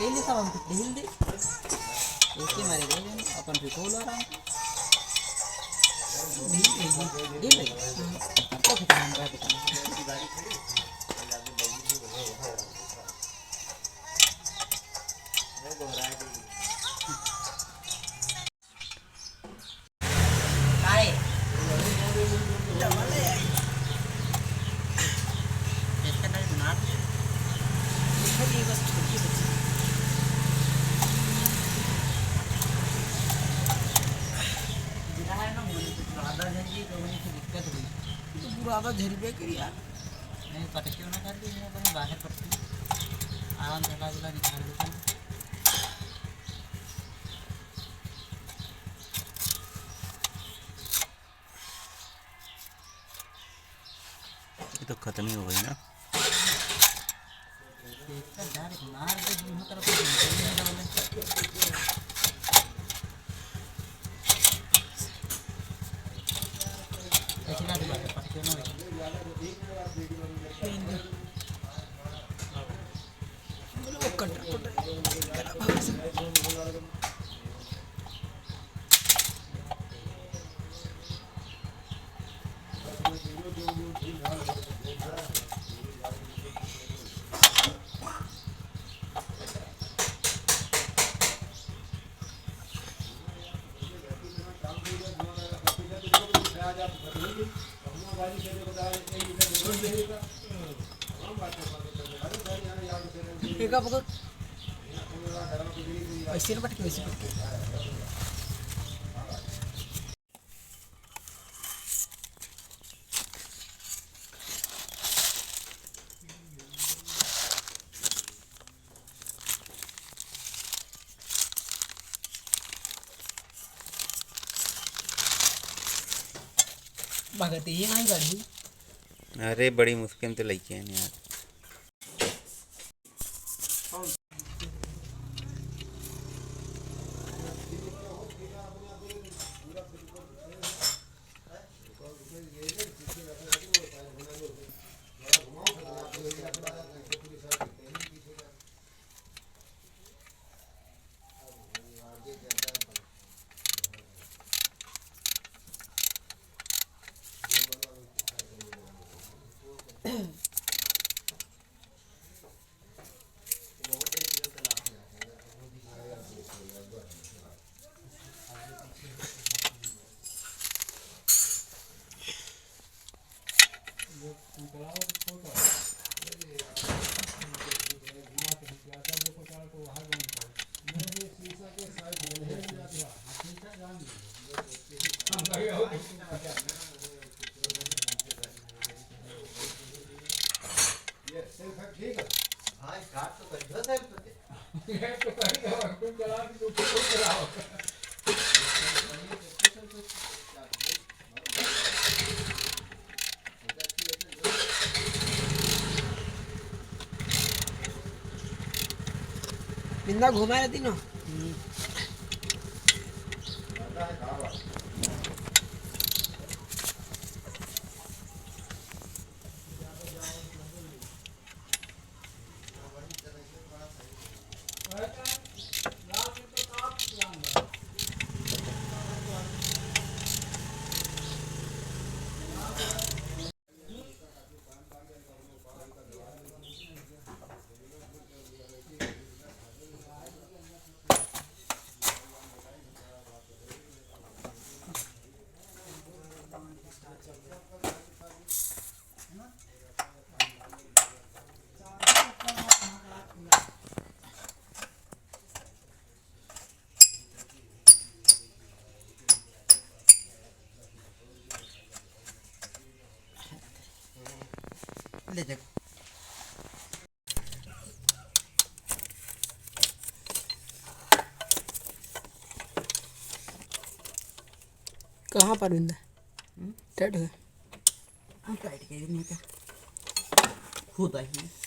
Ini sama untuk dihildi. Oke, mari deh. Akan dipolo orang. Dihildi. Apa kita angkat itu? Kai. Tidak boleh ya. Kita dari benar. Ini bos cuci bersih. itu burada झरबे करिया नहीं पता क्यों ना कर दी है कहीं बाहर पड़ती आराम चला चला निकाल देता ये तो खत्म ही हो गई ना मार दे दोनों तरफ Ika pokok ऐसे ना पटके वैसे पटके भगती ही नहीं गाड़ी अरे बड़ी मुश्किल तो लेके हैं यार बिंदा घुमाए रहती ना ले जा कहाँ पर बिंदा टाइट है टाइट के नहीं क्या खुद आई